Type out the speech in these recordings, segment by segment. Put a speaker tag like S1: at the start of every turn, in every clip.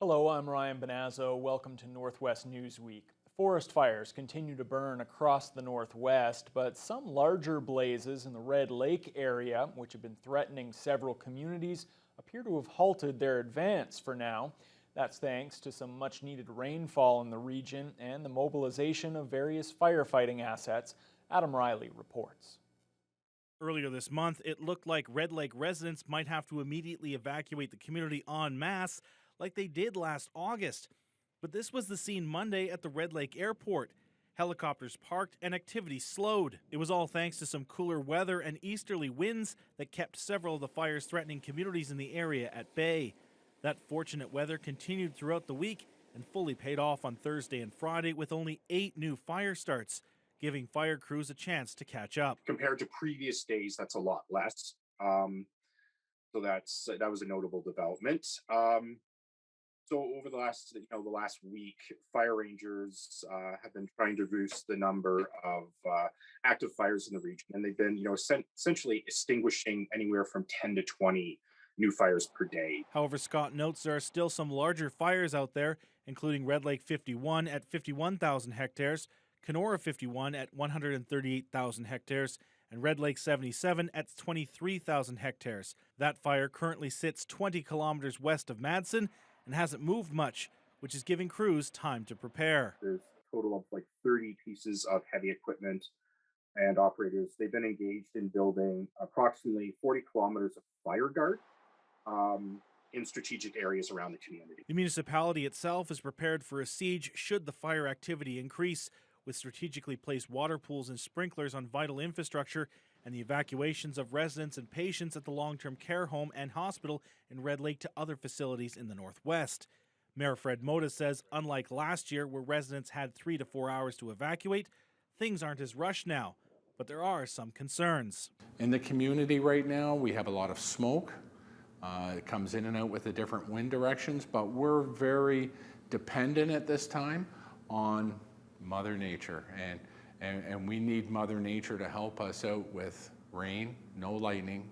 S1: Hello, I'm Ryan Bonazzo. Welcome to Northwest Newsweek. Forest fires continue to burn across the Northwest, but some larger blazes in the Red Lake area, which have been threatening several communities, appear to have halted their advance for now. That's thanks to some much-needed rainfall in the region and the mobilization of various firefighting assets. Adam Riley reports.
S2: Earlier this month, it looked like Red Lake residents might have to immediately evacuate the community en masse like they did last August. But this was the scene Monday at the Red Lake Airport. Helicopters parked and activity slowed. It was all thanks to some cooler weather and easterly winds that kept several of the fires threatening communities in the area at bay. That fortunate weather continued throughout the week and fully paid off on Thursday and Friday with only 8 new fire starts, giving fire crews a chance to catch up.
S3: Compared to previous days, that's a lot less. So that was a notable development. So over the last week, fire rangers have been trying to reduce the number of active fires in the region, and they've been, essentially extinguishing anywhere from 10 to 20 new fires per day.
S2: However, Scott notes there are still some larger fires out there, including Red Lake 51 at 51,000 hectares, Kenora 51 at 138,000 hectares, and Red Lake 77 at 23,000 hectares. That fire currently sits 20 kilometers west of Madsen and hasn't moved much, which is giving crews time to prepare.
S3: There's a total of like 30 pieces of heavy equipment and operators. They've been engaged in building approximately 40 kilometers of fire guard in strategic areas around the community.
S2: The municipality itself is prepared for a siege should the fire activity increase, with strategically placed water pools and sprinklers on vital infrastructure and the evacuations of residents and patients at the long-term care home and hospital in Red Lake to other facilities in the Northwest. Mayor Fred Moda says unlike last year where residents had 3 to 4 hours to evacuate, things aren't as rushed now, but there are some concerns.
S4: In the community right now, we have a lot of smoke. It comes in and out with the different wind directions, but we're very dependent at this time on Mother Nature, and we need Mother Nature to help us out with rain, no lightning,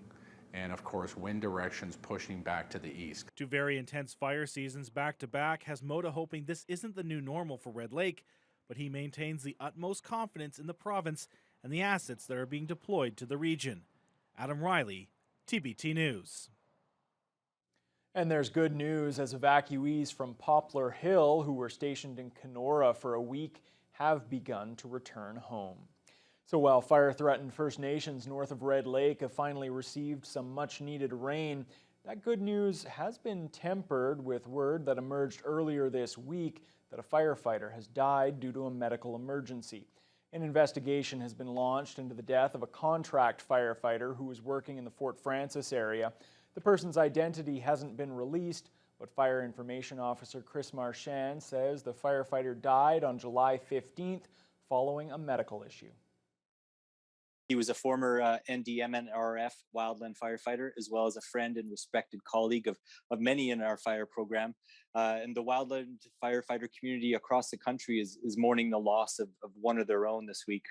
S4: and of course wind directions pushing back to the east.
S2: 2 very intense fire seasons back to back has Moda hoping this isn't the new normal for Red Lake, but he maintains the utmost confidence in the province and the assets that are being deployed to the region. Adam Riley, TBT News.
S1: And there's good news as evacuees from Poplar Hill who were stationed in Kenora for a week have begun to return home. So while fire-threatened First Nations north of Red Lake have finally received some much-needed rain, that good news has been tempered with word that emerged earlier this week that a firefighter has died due to a medical emergency. An investigation has been launched into the death of a contract firefighter who was working in the Fort Frances area. The person's identity hasn't been released, but Fire Information Officer Chris Marchand says the firefighter died on July 15th following a medical issue.
S5: He was a former NDMNRF wildland firefighter, as well as a friend and respected colleague of many in our fire program. And the wildland firefighter community across the country is mourning the loss of one of their own this week.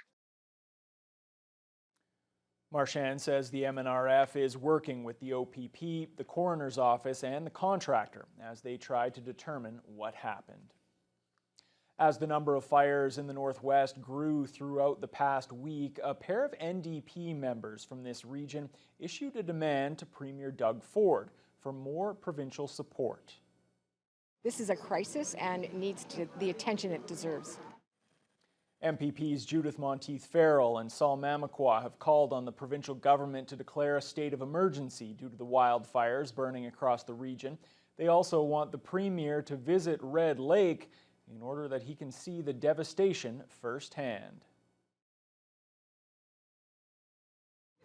S1: Marchand says the MNRF is working with the OPP, the coroner's office, and the contractor as they try to determine what happened. As the number of fires in the Northwest grew throughout the past week, a pair of NDP members from this region issued a demand to Premier Doug Ford for more provincial support.
S6: This is a crisis and it needs the attention it deserves.
S1: MPPs Judith Monteith-Farrell and Saul Mamakwa have called on the provincial government to declare a state of emergency due to the wildfires burning across the region. They also want the Premier to visit Red Lake in order that he can see the devastation firsthand.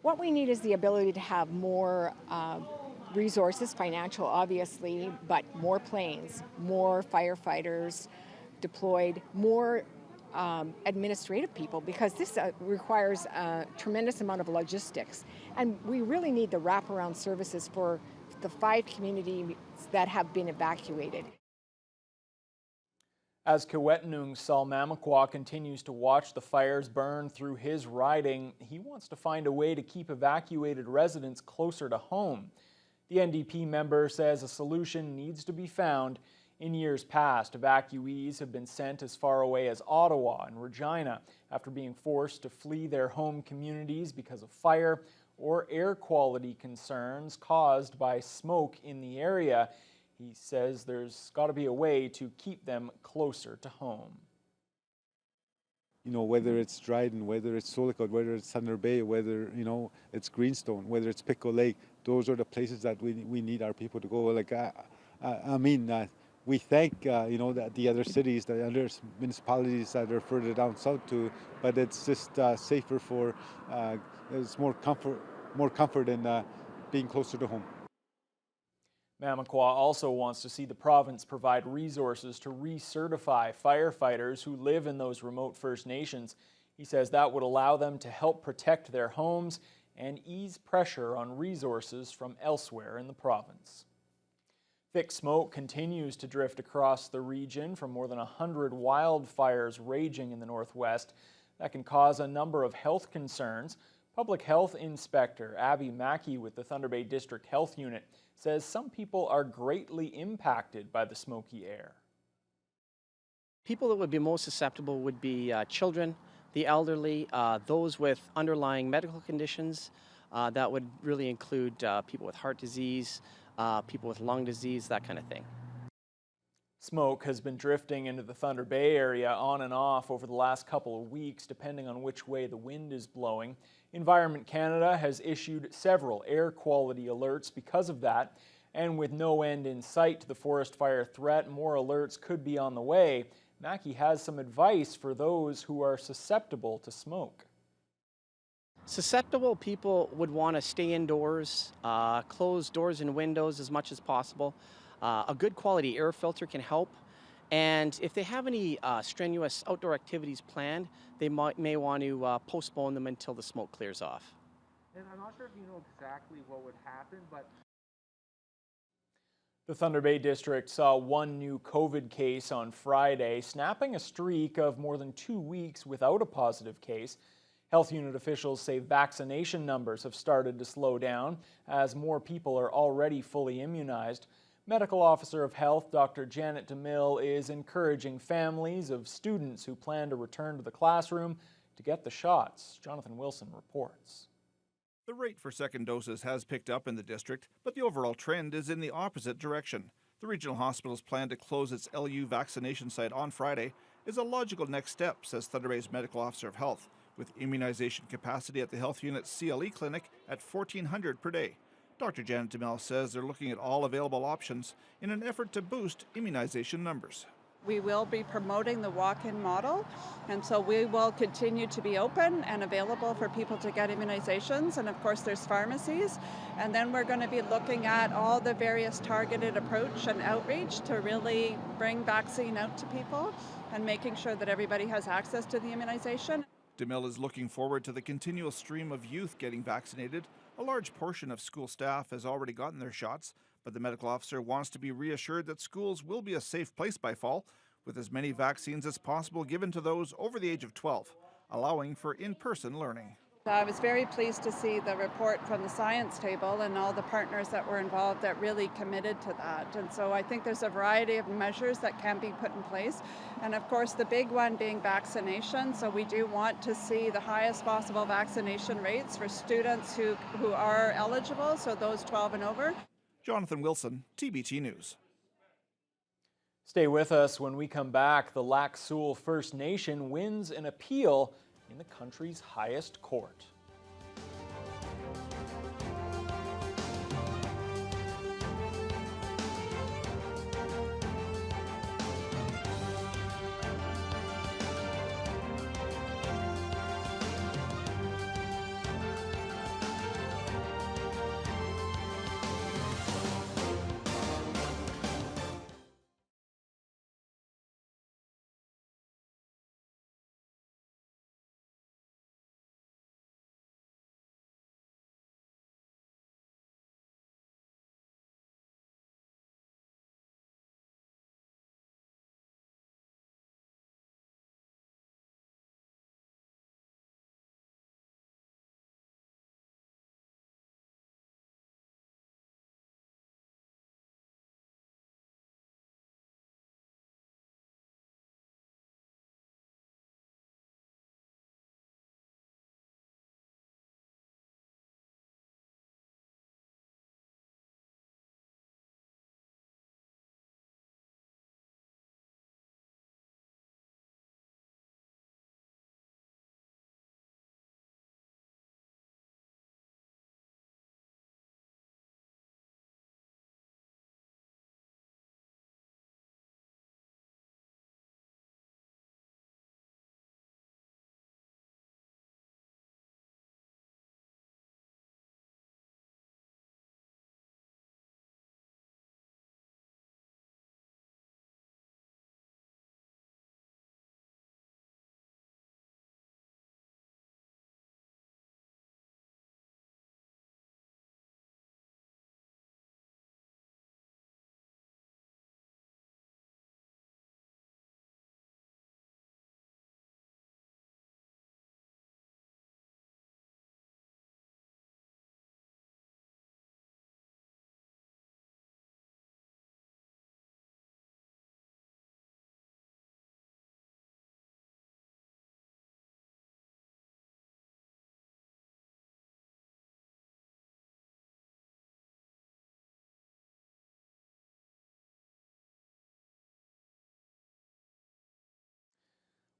S6: What we need is the ability to have more resources, financial obviously, but more planes, more firefighters deployed, more administrative people, because this requires a tremendous amount of logistics. And we really need the wraparound services for the 5 communities that have been evacuated.
S1: As Kiiwetinoong's Saul Mamakwa continues to watch the fires burn through his riding, he wants to find a way to keep evacuated residents closer to home. The NDP member says a solution needs to be found In years past, evacuees have been sent as far away as Ottawa and Regina after being forced to flee their home communities because of fire or air quality concerns caused by smoke in the area. He says there's got to be a way to keep them closer to home.
S7: You know, whether it's Dryden, whether it's Solikot, whether it's Thunder Bay, whether, you know, it's Greenstone, whether it's Pickle Lake, those are the places that we need our people to go. Like, we thank, you know, the other cities, the other municipalities that are further down south too, but it's just safer for, it's more comfort in being closer to home.
S1: Mamakwa also wants to see the province provide resources to recertify firefighters who live in those remote First Nations. He says that would allow them to help protect their homes and ease pressure on resources from elsewhere in the province. Thick smoke continues to drift across the region from more than 100 wildfires raging in the northwest. That can cause a number of health concerns. Public Health Inspector Abby Mackey with the Thunder Bay District Health Unit says some people are greatly impacted by the smoky air.
S8: People that would be most susceptible would be children, the elderly, those with underlying medical conditions. That would really include people with heart disease, people with lung disease, that kind of thing.
S1: Smoke has been drifting into the Thunder Bay area on and off over the last couple of weeks, depending on which way the wind is blowing. Environment Canada has issued several air quality alerts because of that, and with no end in sight to the forest fire threat, more alerts could be on the way. Mackey has some advice for those who are susceptible to smoke.
S8: Susceptible people would want to stay indoors, close doors and windows as much as possible. A good quality air filter can help. And if they have any strenuous outdoor activities planned, they may want to postpone them until the smoke clears off.
S9: And I'm not sure if you know exactly what would happen, but
S1: the Thunder Bay District saw one new COVID case on Friday, snapping a streak of more than 2 weeks without a positive case. Health unit officials say vaccination numbers have started to slow down as more people are already fully immunized. Medical Officer of Health Dr. Janet DeMille is encouraging families of students who plan to return to the classroom to get the shots. Jonathan Wilson reports.
S10: The rate for second doses has picked up in the district, but the overall trend is in the opposite direction. The regional hospital's plan to close its LU vaccination site on Friday is a logical next step, says Thunder Bay's Medical Officer of Health, with immunization capacity at the health unit's CLE clinic at 1,400 per day. Dr. Janet DeMille says they're looking at all available options in an effort to boost immunization numbers.
S11: We will be promoting the walk-in model, and so we will continue to be open and available for people to get immunizations, and of course there's pharmacies, and then we're going to be looking at all the various targeted approach and outreach to really bring vaccine out to people and making sure that everybody has access to the immunization.
S10: DeMille is looking forward to the continual stream of youth getting vaccinated. A large portion of school staff has already gotten their shots, but the medical officer wants to be reassured that schools will be a safe place by fall, with as many vaccines as possible given to those over the age of 12, allowing for in-person learning.
S11: I was very pleased to see the report from the science table and all the partners that were involved that really committed to that. And so I think there's a variety of measures that can be put in place. And of course, the big one being vaccination. So we do want to see the highest possible vaccination rates for students who are eligible, so those 12 and over.
S10: Jonathan Wilson, TBT News.
S1: Stay with us. When we come back, the Lac Seul First Nation wins an appeal in the country's highest court.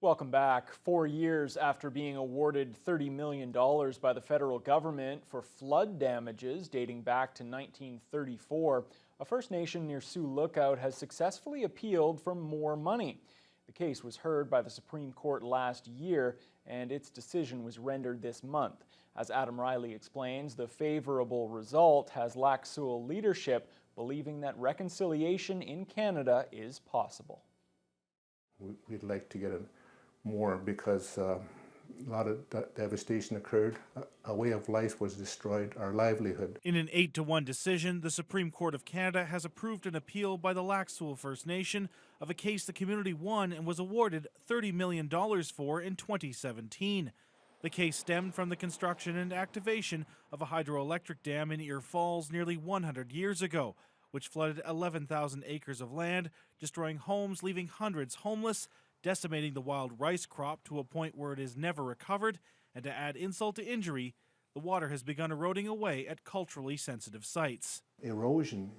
S1: Welcome back. 4 years after being awarded $30 million by the federal government for flood damages dating back to 1934, a First Nation near Sioux Lookout has successfully appealed for more money. The case was heard by the Supreme Court last year, and its decision was rendered this month. As Adam Riley explains, the favorable result has Lac Seul leadership believing that reconciliation in Canada is possible.
S12: We'd like to get more because a lot of devastation occurred. A way of life was destroyed, our livelihood.
S2: In an 8-1 decision, the Supreme Court of Canada has approved an appeal by the Lac Seul First Nation of a case the community won and was awarded $30 million for in 2017. The case stemmed from the construction and activation of a hydroelectric dam in Ear Falls nearly 100 years ago, which flooded 11,000 acres of land, destroying homes, leaving hundreds homeless, decimating the wild rice crop to a point where it is never recovered, and to add insult to injury, the water has begun eroding away at culturally sensitive sites.
S12: Erosion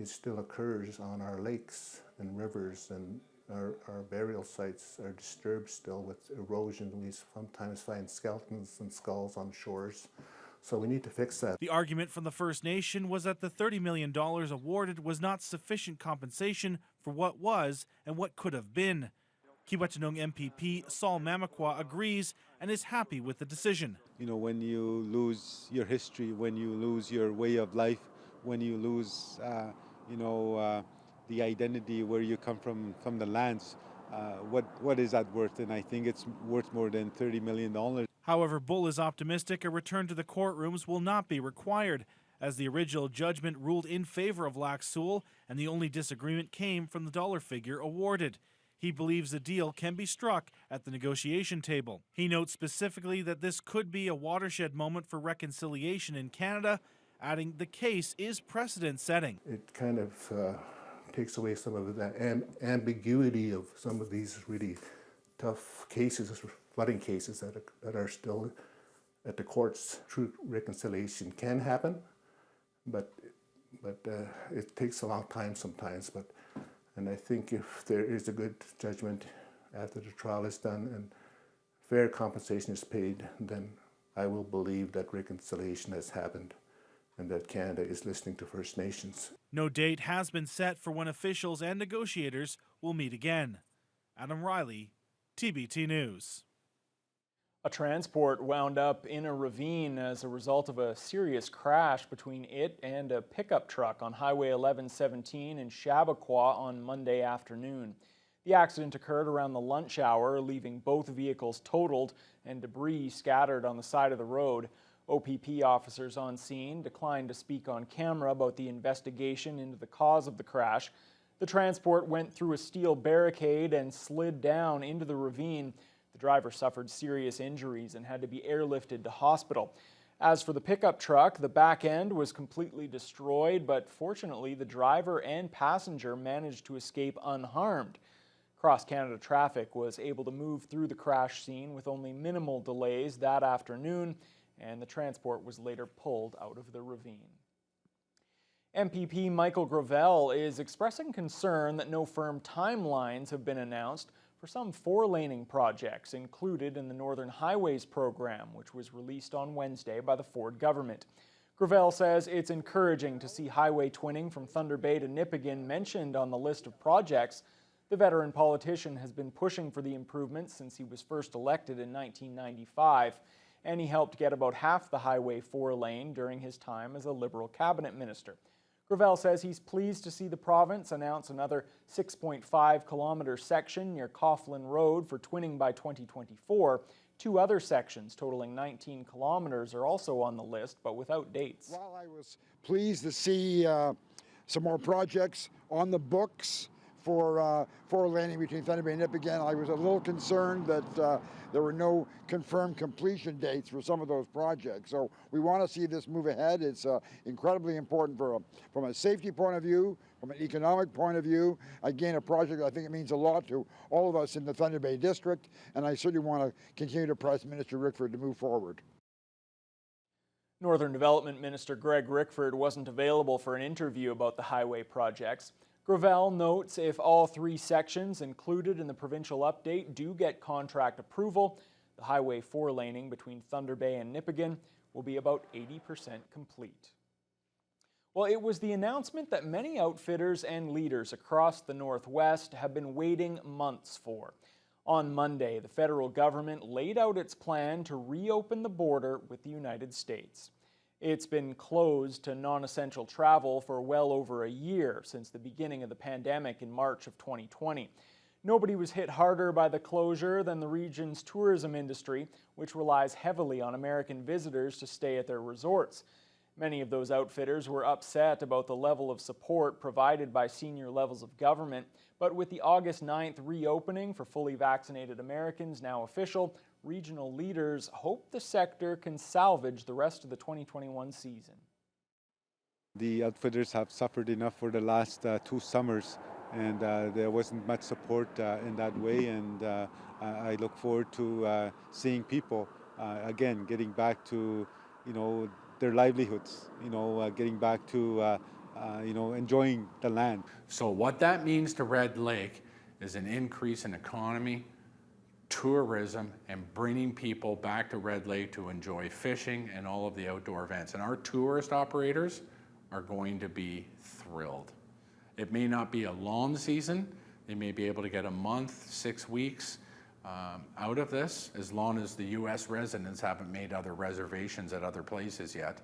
S12: still occurs on our lakes and rivers, and our burial sites are disturbed still with erosion. We sometimes find skeletons and skulls on shores. So we need to fix that.
S2: The argument from the First Nation was that the $30 million awarded was not sufficient compensation for what was and what could have been. Kiiwetinoong MPP Saul Mamakwa agrees and is happy with the decision.
S7: You know, when you lose your history, when you lose your way of life, when you lose, the identity where you come from the lands, what is that worth? And I think it's worth more than $30 million.
S2: However, Bull is optimistic a return to the courtrooms will not be required, as the original judgment ruled in favor of Lac Seul, and the only disagreement came from the dollar figure awarded. He believes a deal can be struck at the negotiation table. He notes specifically that this could be a watershed moment for reconciliation in Canada, adding the case is precedent-setting.
S12: It kind of takes away some of the ambiguity of some of these really tough cases, flooding cases that are still at the courts. True reconciliation can happen, but it takes a long time sometimes. And I think if there is a good judgment after the trial is done and fair compensation is paid, then I will believe that reconciliation has happened and that Canada is listening to First Nations.
S2: No date has been set for when officials and negotiators will meet again. Adam Riley, TBT News.
S1: A transport wound up in a ravine as a result of a serious crash between it and a pickup truck on Highway 1117 in Chappaqua on Monday afternoon. The accident occurred around the lunch hour, leaving both vehicles totaled and debris scattered on the side of the road. OPP officers on scene declined to speak on camera about the investigation into the cause of the crash. The transport went through a steel barricade and slid down into the ravine. The driver suffered serious injuries and had to be airlifted to hospital. As for the pickup truck, the back end was completely destroyed, but fortunately the driver and passenger managed to escape unharmed. Cross Canada Traffic was able to move through the crash scene with only minimal delays that afternoon, and the transport was later pulled out of the ravine. MPP Michael Gravel is expressing concern that no firm timelines have been announced for some 4-laning projects included in the Northern Highways program, which was released on Wednesday by the Ford government. Gravel says it's encouraging to see highway twinning from Thunder Bay to Nipigon mentioned on the list of projects. The veteran politician has been pushing for the improvements since he was first elected in 1995, and he helped get about half the Highway 4-lane during his time as a Liberal cabinet minister. Gravel says he's pleased to see the province announce another 6.5-kilometre section near Coughlin Road for twinning by 2024. 2 other sections totaling 19 kilometres are also on the list, but without dates.
S13: While I was pleased to see some more projects on the books for 4-laning between Thunder Bay and Nipigon, I was a little concerned that there were no confirmed completion dates for some of those projects. So we want to see this move ahead. It's incredibly important from a safety point of view, from an economic point of view. Again, a project I think it means a lot to all of us in the Thunder Bay District, and I certainly want to continue to press Minister Rickford to move forward.
S1: Northern Development Minister Greg Rickford wasn't available for an interview about the highway projects. Gravel notes if all 3 sections included in the provincial update do get contract approval, the Highway 4 laning between Thunder Bay and Nipigon will be about 80% complete. Well, it was the announcement that many outfitters and leaders across the Northwest have been waiting months for. On Monday, the federal government laid out its plan to reopen the border with the United States. It's been closed to non-essential travel for well over a year since the beginning of the pandemic in March of 2020. Nobody was hit harder by the closure than the region's tourism industry, which relies heavily on American visitors to stay at their resorts. Many of those outfitters were upset about the level of support provided by senior levels of government, but with the August 9th reopening for fully vaccinated Americans now official, regional leaders hope the sector can salvage the rest of the 2021 season.
S7: The outfitters have suffered enough for the last 2 summers, and there wasn't much support in that way, and I look forward to seeing people again getting back to their livelihoods, getting back to enjoying the land.
S4: So what that means to Red Lake is an increase in economy, tourism, and bringing people back to Red Lake to enjoy fishing and all of the outdoor events. And our tourist operators are going to be thrilled. It may not be a long season. They may be able to get a month, 6 weeks out of this, as long as the U.S. residents haven't made other reservations at other places yet.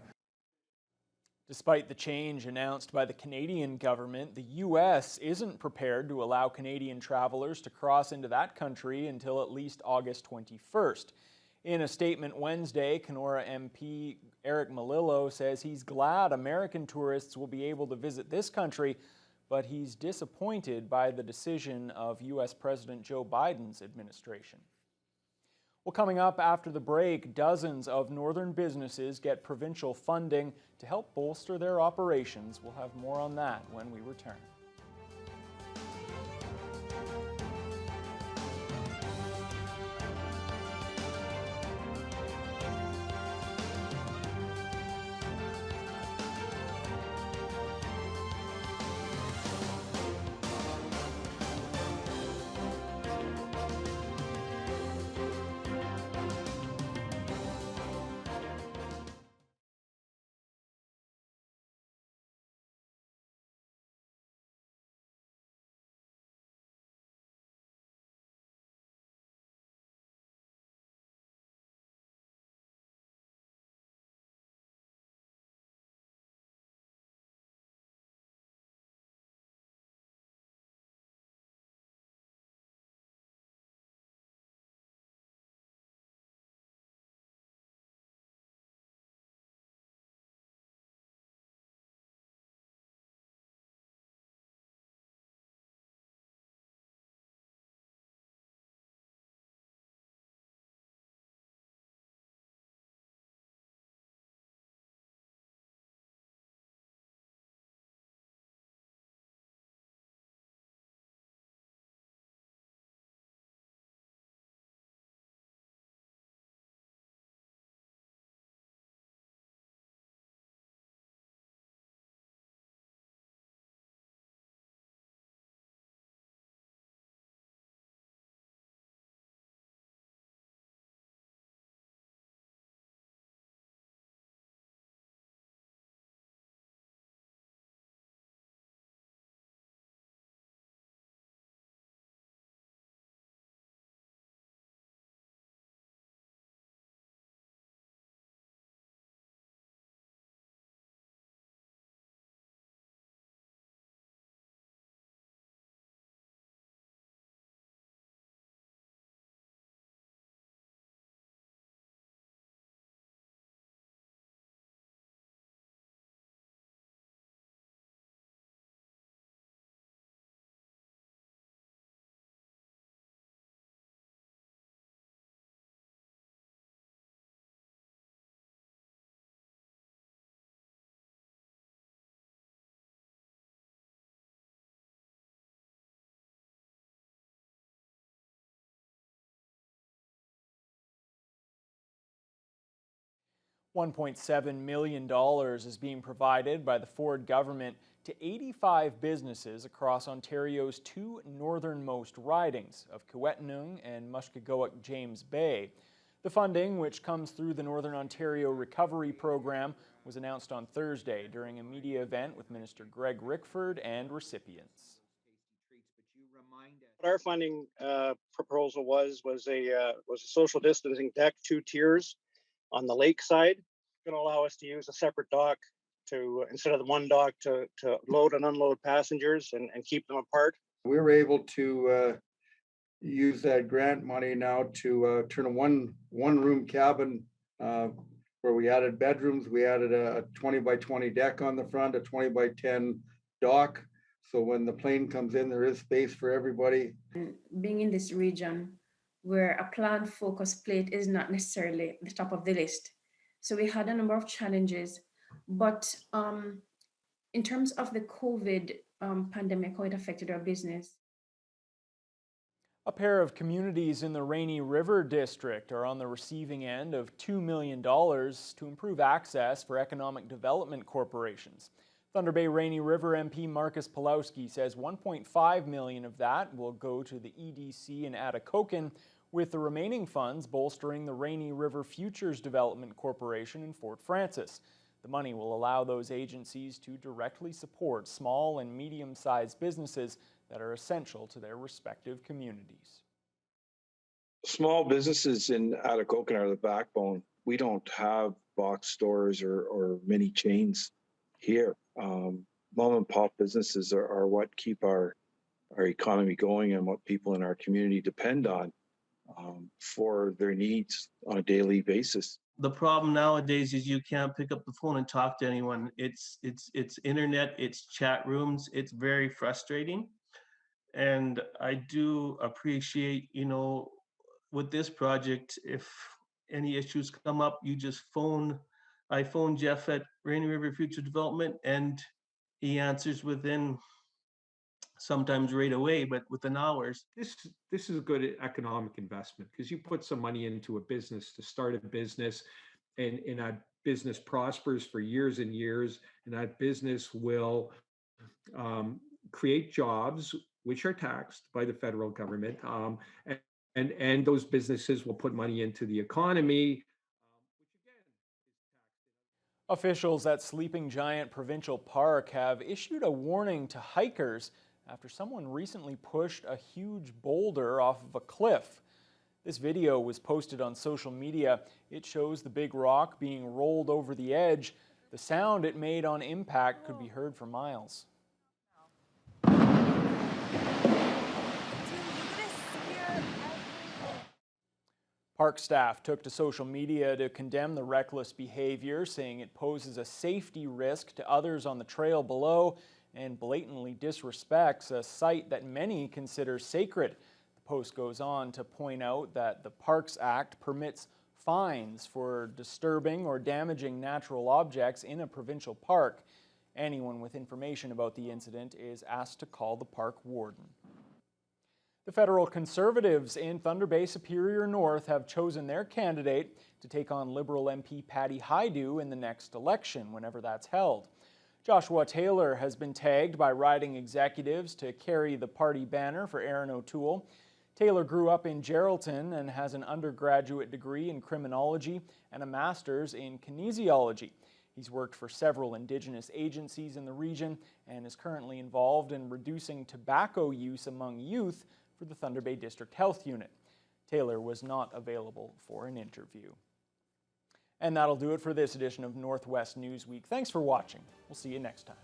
S1: Despite the change announced by the Canadian government, the U.S. isn't prepared to allow Canadian travelers to cross into that country until at least August 21st. In a statement Wednesday, Kenora MP Eric Malillo says he's glad American tourists will be able to visit this country, but he's disappointed by the decision of U.S. President Joe Biden's administration. Well, coming up after the break, dozens of northern businesses get provincial funding to help bolster their operations. We'll have more on that when we return. $1.7 million is being provided by the Ford government to 85 businesses across Ontario's two northernmost ridings of Kiiwetinoong and Mushkegowuk-James Bay. The funding, which comes through the Northern Ontario Recovery Program, was announced on Thursday during a media event with Minister Greg Rickford and recipients.
S14: What our funding proposal was a social distancing deck, 2 tiers on the lake side. Going to allow us to use a separate dock to, instead of the one dock, to load and unload passengers and keep them apart.
S15: We were able to use that grant money now to turn a one room cabin where we added bedrooms. We added a 20 by 20 deck on the front, a 20 by 10 dock. So when the plane comes in, there is space for everybody.
S16: Being in this region where a planned focus plate is not necessarily the top of the list. So we had a number of challenges, but in terms of the COVID pandemic, how it affected our business.
S1: A pair of communities in the Rainy River District are on the receiving end of $2 million to improve access for economic development corporations. Thunder Bay Rainy River MP Marcus Pulowski says $1.5 million of that will go to the EDC in Atikokan, with the remaining funds bolstering the Rainy River Futures Development Corporation in Fort Frances. The money will allow those agencies to directly support small and medium-sized businesses that are essential to their respective communities.
S17: Small businesses in Atikokan are the backbone. We don't have box stores or mini chains here. Mom and pop businesses are what keep our economy going and what people in our community depend on for their needs on a daily basis.
S18: The problem nowadays is you can't pick up the phone and talk to anyone. It's internet, it's chat rooms. It's very frustrating. And I do appreciate, with this project, if any issues come up, you just phone. I phone Jeff at Rainy River Future Development, and he answers within, sometimes right away, but within hours.
S19: This is a good economic investment because you put some money into a business to start a business, and that business prospers for years and years, and that business will create jobs which are taxed by the federal government, and those businesses will put money into the economy.
S1: Officials at Sleeping Giant Provincial Park have issued a warning to hikers after someone recently pushed a huge boulder off of a cliff. This video was posted on social media. It shows the big rock being rolled over the edge. The sound it made on impact could be heard for miles. Park staff took to social media to condemn the reckless behavior, saying it poses a safety risk to others on the trail below and blatantly disrespects a site that many consider sacred. The post goes on to point out that the Parks Act permits fines for disturbing or damaging natural objects in a provincial park. Anyone with information about the incident is asked to call the park warden. The federal Conservatives in Thunder Bay Superior North have chosen their candidate to take on Liberal MP Patty Hajdu in the next election, whenever that's held. Joshua Taylor has been tagged by riding executives to carry the party banner for Aaron O'Toole. Taylor grew up in Geraldton and has an undergraduate degree in criminology and a master's in kinesiology. He's worked for several Indigenous agencies in the region and is currently involved in reducing tobacco use among youth for the Thunder Bay District Health Unit. Taylor was not available for an interview. And that'll do it for this edition of Northwest Newsweek. Thanks for watching. We'll see you next time.